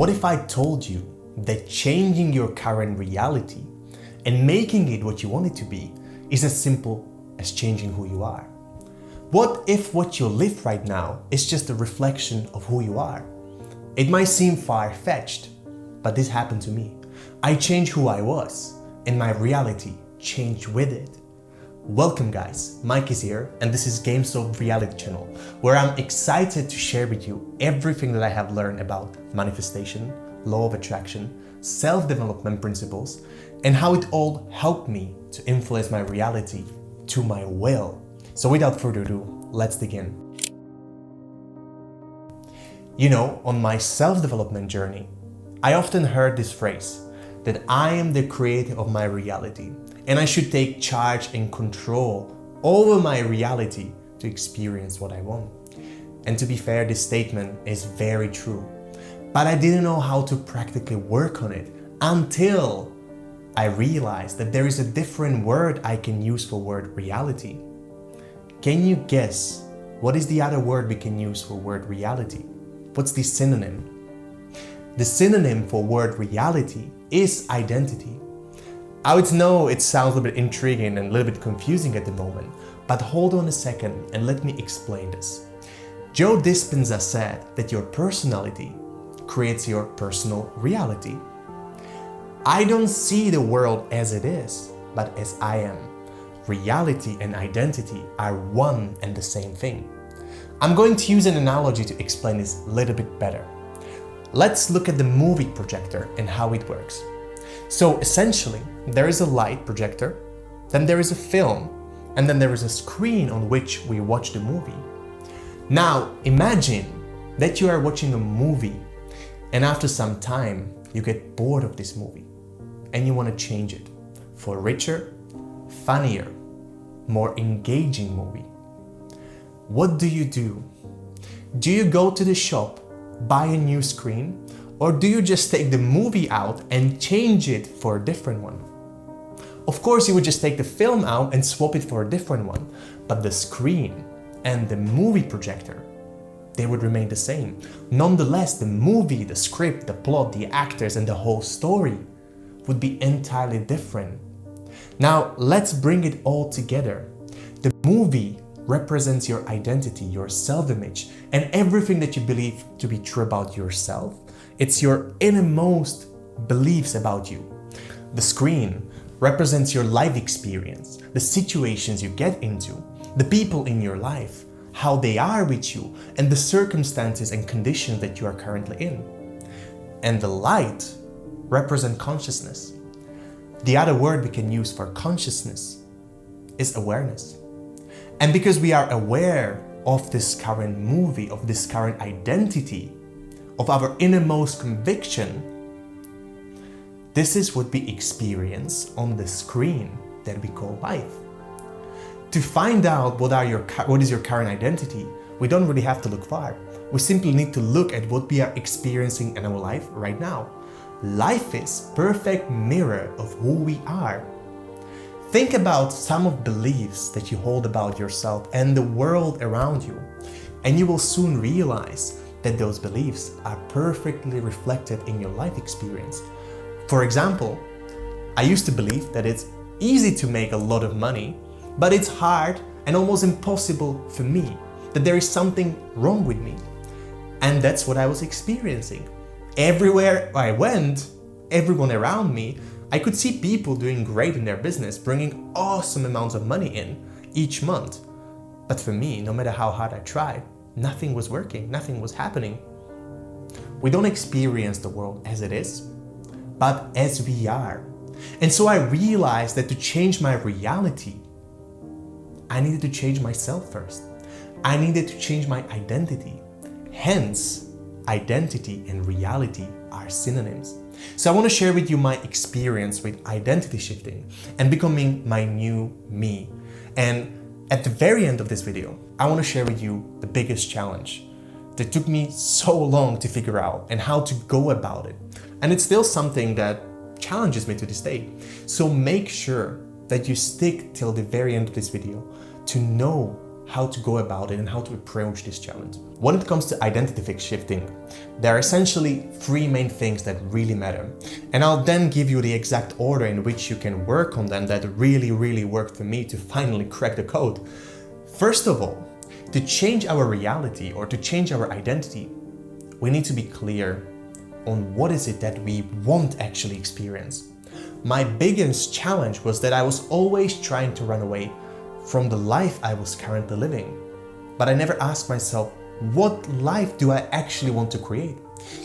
what if I told you that changing your current reality and making it what you want it to be is as simple as changing who you are? What if what you live right now is just a reflection of who you are? It might seem far-fetched, but this happened to me. I changed who I was, and my reality changed with it. Welcome guys, Mike is here, and this is GameStop Reality Channel, where I'm excited to share with you everything that I have learned about manifestation, law of attraction, self-development principles, and how it all helped me to influence my reality to my will. So without further ado, let's begin. You know, on my self-development journey, I often heard this phrase, that I am the creator of my reality, and I should take charge and control over my reality to experience what I want. And to be fair, this statement is very true, but I didn't know how to practically work on it until I realized that there is a different word I can use for word reality. Can you guess what is the other word we can use for word reality? What's the synonym? The synonym for word reality is identity. I would know it sounds a little bit intriguing and a little bit confusing at the moment, but hold on a second and let me explain this. Joe Dispenza said that your personality creates your personal reality. I don't see the world as it is, but as I am. Reality and identity are one and the same thing. I'm going to use an analogy to explain this a little bit better. Let's look at the movie projector and how it works. So essentially, there is a light projector, then there is a film, and then there is a screen on which we watch the movie. Now, imagine that you are watching a movie and after some time, you get bored of this movie and you want to change it for a richer, funnier, more engaging movie. What do? Do you go to the shop, buy a new screen, or do you just take the movie out and change it for a different one? Of course, you would just take the film out and swap it for a different one, but the screen and the movie projector, they would remain the same. Nonetheless, the movie, the script, the plot, the actors, and the whole story would be entirely different. Now, let's bring it all together. The movie represents your identity, your self-image, and everything that you believe to be true about yourself. It's your innermost beliefs about you. The screen represents your life experience, the situations you get into, the people in your life, how they are with you, and the circumstances and conditions that you are currently in. And the light represents consciousness. The other word we can use for consciousness is awareness. And because we are aware of this current movie, of this current identity, of our innermost conviction, this is what we experience on the screen that we call life. To find out what is your current identity, we don't really have to look far. We simply need to look at what we are experiencing in our life right now. Life is a perfect mirror of who we are. Think about some of the beliefs that you hold about yourself and the world around you, and you will soon realize that those beliefs are perfectly reflected in your life experience. For example, I used to believe that it's easy to make a lot of money, but it's hard and almost impossible for me, that there is something wrong with me. And that's what I was experiencing. Everywhere I went, everyone around me, I could see people doing great in their business, bringing awesome amounts of money in each month. But for me, no matter how hard I tried, nothing was working, nothing was happening. We don't experience the world as it is, but as we are. And so I realized that to change my reality, I needed to change myself first. I needed to change my identity. Hence, identity and reality are synonyms. So I want to share with you my experience with identity shifting and becoming my new me. And at the very end of this video, I want to share with you the biggest challenge that took me so long to figure out and how to go about it. And it's still something that challenges me to this day. So make sure that you stick till the very end of this video to know how to go about it and how to approach this challenge. When it comes to identity shifting, there are essentially three main things that really matter. And I'll then give you the exact order in which you can work on them that really worked for me to finally crack the code. First of all, to change our reality or to change our identity, we need to be clear on what is it that we want to actually experience. My biggest challenge was that I was always trying to run away from the life I was currently living. But I never asked myself, what life do I actually want to create?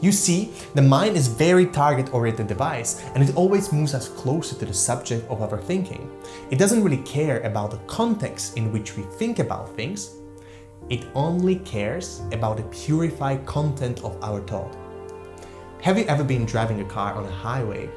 You see, the mind is a very target-oriented device, and it always moves us closer to the subject of our thinking. It doesn't really care about the context in which we think about things. It only cares about the purified content of our thought. Have you ever been driving a car on a highway?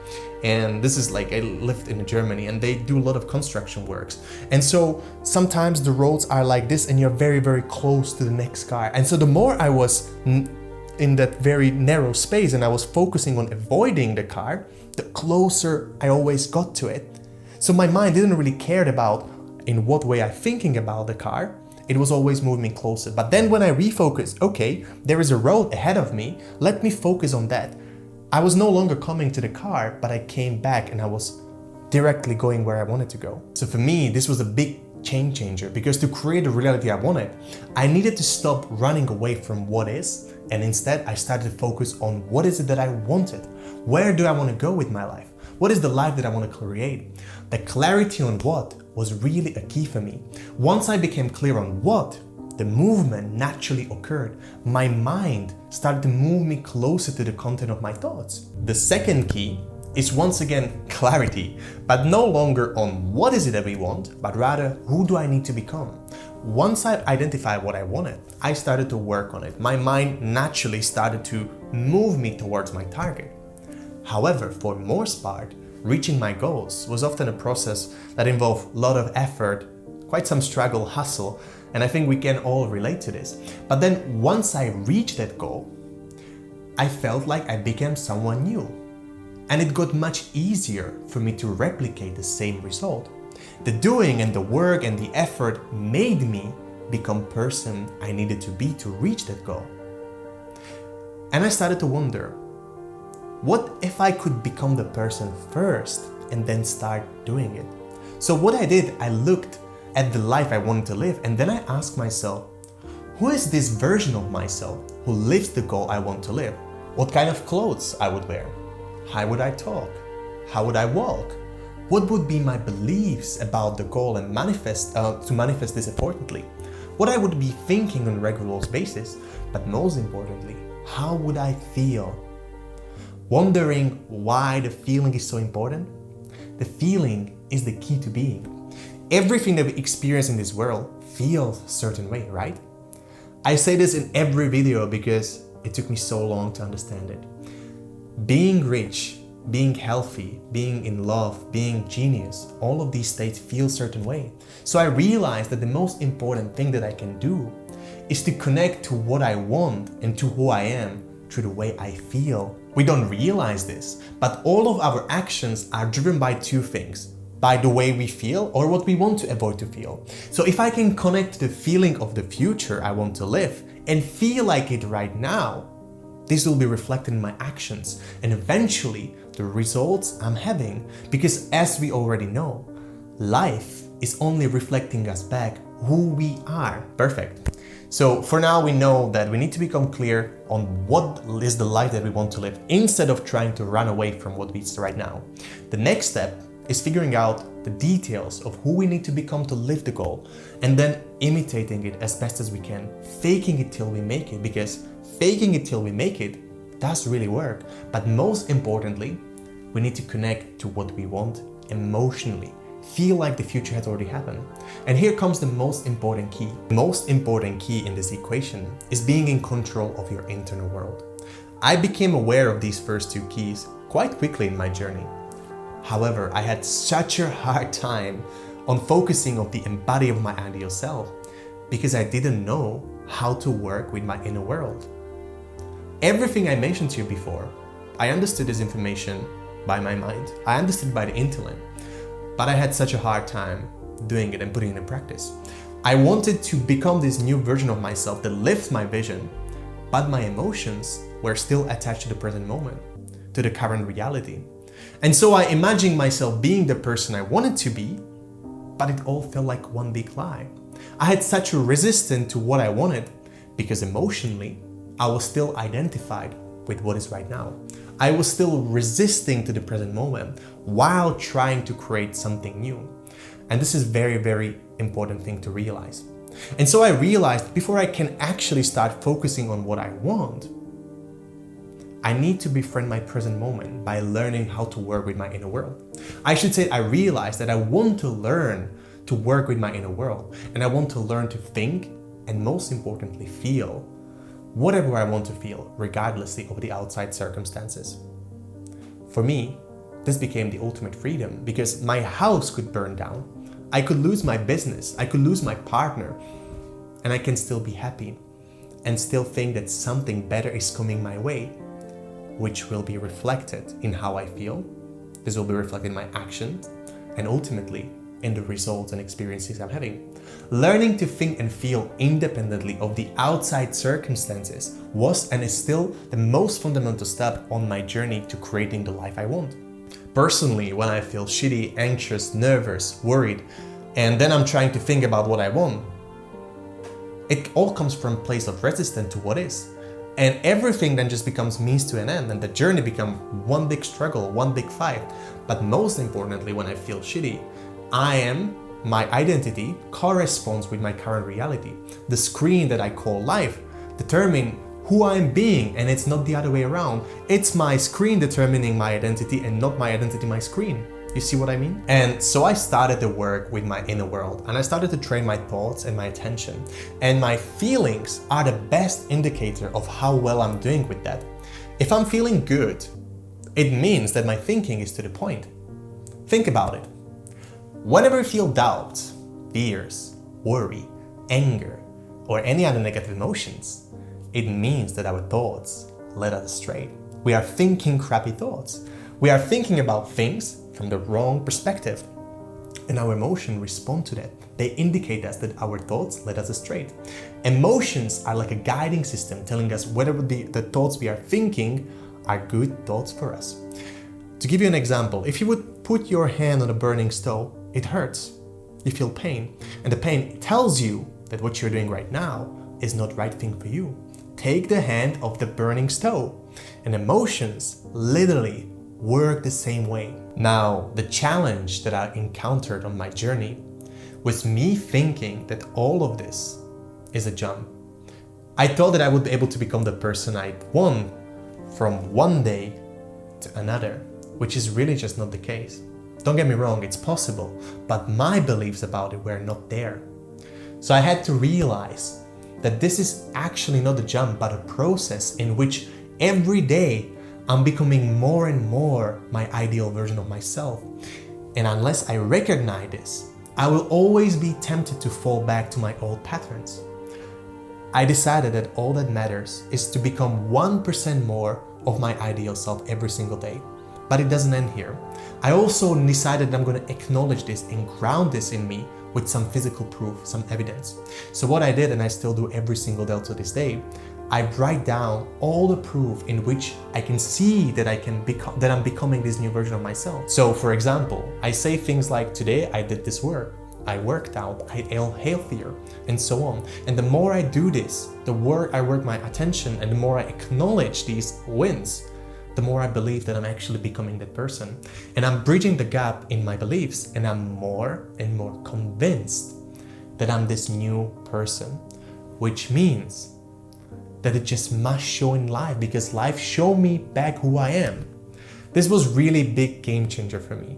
And this is like, I lived in Germany and they do a lot of construction works. And so sometimes the roads are like this and you're very close to the next car. And so the more I was in that very narrow space and I was focusing on avoiding the car, the closer I always got to it. So my mind didn't really care about in what way I'm thinking about the car. It was always moving me closer. But then when I refocused, okay, there is a road ahead of me, let me focus on that. I was no longer coming to the car, but I came back and I was directly going where I wanted to go. So for me, this was a big change changer because to create the reality I wanted, I needed to stop running away from what is, and instead I started to focus on what is it that I wanted. Where do I want to go with my life? What is the life that I want to create? The clarity on what was really a key for me. Once I became clear on what, the movement naturally occurred. My mind started to move me closer to the content of my thoughts. The second key is once again clarity, but no longer on what is it that we want, but rather who do I need to become. Once I identified what I wanted, I started to work on it. My mind naturally started to move me towards my target. However, for the most part, reaching my goals was often a process that involved a lot of effort, quite some struggle, hustle, and I think we can all relate to this. But then once I reached that goal, I felt like I became someone new. And it got much easier for me to replicate the same result. The doing and the work and the effort made me become the person I needed to be to reach that goal. And I started to wonder, what if I could become the person first and then start doing it? So what I did, I looked at the life I wanted to live and then I asked myself, who is this version of myself who lives the goal I want to live? What kind of clothes I would wear? How would I talk? How would I walk? What would be my beliefs about the goal and to manifest this importantly? What I would be thinking on a regular basis, but most importantly, how would I feel? Wondering why the feeling is so important? The feeling is the key to being. Everything that we experience in this world feels a certain way, right? I say this in every video because it took me so long to understand it. Being rich, being healthy, being in love, being genius, all of these states feel a certain way. So I realized that the most important thing that I can do is to connect to what I want and to who I am through the way I feel. We don't realize this, but all of our actions are driven by two things. By the way we feel or what we want to avoid to feel. So if I can connect to the feeling of the future I want to live and feel like it right now, this will be reflected in my actions and eventually the results I'm having. Because as we already know, life is only reflecting us back who we are. Perfect. So for now we know that we need to become clear on what is the life that we want to live instead of trying to run away from what is right now. The next step is figuring out the details of who we need to become to live the goal and then imitating it as best as we can, faking it till we make it, because faking it till we make it does really work. But most importantly, we need to connect to what we want emotionally, feel like the future has already happened. And here comes the most important key. The most important key in this equation is being in control of your internal world. I became aware of these first two keys quite quickly in my journey. However, I had such a hard time on focusing on the embody of my ideal self because I didn't know how to work with my inner world. Everything I mentioned to you before, I understood this information by my mind. I understood by the intellect, but I had such a hard time doing it and putting it in practice. I wanted to become this new version of myself that lived my vision, but my emotions were still attached to the present moment, to the current reality. And so I imagined myself being the person I wanted to be, but it all felt like one big lie. I had such a resistance to what I wanted because emotionally, I was still identified with what is right now. I was still resisting to the present moment while trying to create something new. And this is very, very important thing to realize. And so I realized before I can actually start focusing on what I want, I need to befriend my present moment by learning how to work with my inner world. I should say I realized that I want to learn to work with my inner world, and I want to learn to think and most importantly feel whatever I want to feel regardlessly of the outside circumstances. For me, this became the ultimate freedom because my house could burn down, I could lose my business, I could lose my partner, and I can still be happy and still think that something better is coming my way, which will be reflected in how I feel. This will be reflected in my actions and ultimately in the results and experiences I'm having. Learning to think and feel independently of the outside circumstances was and is still the most fundamental step on my journey to creating the life I want. Personally, when I feel shitty, anxious, nervous, worried, and then I'm trying to think about what I want, it all comes from a place of resistance to what is. And everything then just becomes means to an end, and the journey becomes one big struggle, one big fight. But most importantly, when I feel shitty, my identity corresponds with my current reality. The screen that I call life determines who I'm being, and it's not the other way around. It's my screen determining my identity and not my identity my screen. You see what I mean? And so I started to work with my inner world, and I started to train my thoughts and my attention. And my feelings are the best indicator of how well I'm doing with that. If I'm feeling good, it means that my thinking is to the point. Think about it. Whenever we feel doubt, fears, worry, anger, or any other negative emotions, it means that our thoughts led us astray. We are thinking crappy thoughts. We are thinking about things from the wrong perspective, and our emotions respond to that. They indicate us that our thoughts led us astray. Emotions are like a guiding system telling us whether the thoughts we are thinking are good thoughts for us. To give you an example, if you would put your hand on a burning stove, it hurts. You feel pain, and the pain tells you that what you're doing right now is not the right thing for you. Take the hand off the burning stove, and emotions literally work the same way. Now, the challenge that I encountered on my journey was me thinking that all of this is a jump. I thought that I would be able to become the person I want from one day to another, which is really just not the case. Don't get me wrong, it's possible, but my beliefs about it were not there. So I had to realize that this is actually not a jump, but a process in which every day I'm becoming more and more my ideal version of myself. And unless I recognize this, I will always be tempted to fall back to my old patterns. I decided that all that matters is to become 1% more of my ideal self every single day. But it doesn't end here. I also decided that I'm going to acknowledge this and ground this in me with some physical proof, some evidence. So what I did, and I still do every single day to this day, I write down all the proof in which I can see that I'm becoming this new version of myself. So for example, I say things like, today I did this work, I worked out, I ate healthier, and so on. And the more I do this, the more I work my attention, and the more I acknowledge these wins, the more I believe that I'm actually becoming that person. And I'm bridging the gap in my beliefs, and I'm more and more convinced that I'm this new person, which means that it just must show in life, because life showed me back who I am. This was really big game changer for me.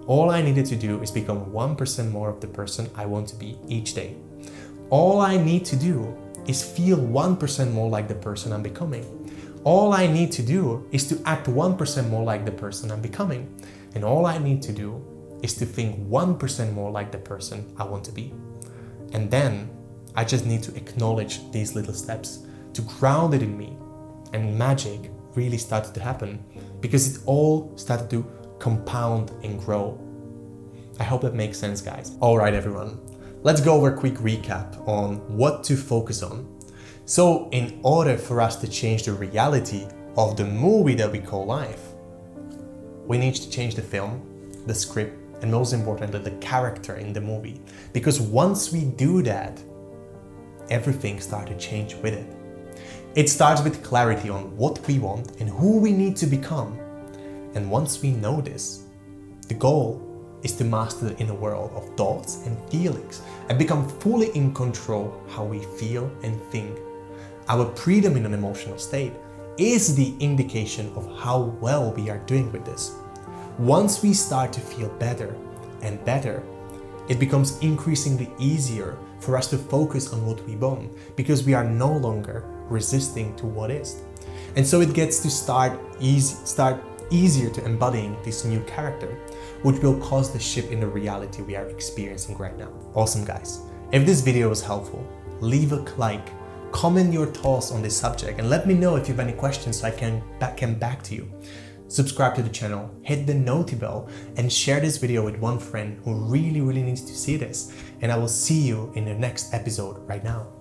All I needed to do is become 1% more of the person I want to be each day. All I need to do is feel 1% more like the person I'm becoming. All I need to do is to act 1% more like the person I'm becoming. And all I need to do is to think 1% more like the person I want to be. And then I just need to acknowledge these little steps to ground it in me. And magic really started to happen, because it all started to compound and grow. I hope that makes sense, guys. All right, everyone. Let's go over a quick recap on what to focus on. So in order for us to change the reality of the movie that we call life, we need to change the film, the script, and most importantly, the character in the movie. Because once we do that, everything starts to change with it. It starts with clarity on what we want and who we need to become. And once we know this, the goal is to master the inner world of thoughts and feelings and become fully in control how we feel and think. Our predominant emotional state is the indication of how well we are doing with this. Once we start to feel better and better, it becomes increasingly easier for us to focus on what we want because we are no longer resisting to what is. And so it gets to start easier to embodying this new character, which will cause the shift in the reality we are experiencing right now. Awesome, guys. If this video was helpful, leave a like, comment your thoughts on this subject, and let me know if you have any questions so I can back to you. Subscribe to the channel, hit the noti bell, and share this video with one friend who really needs to see this. And I will see you in the next episode right now.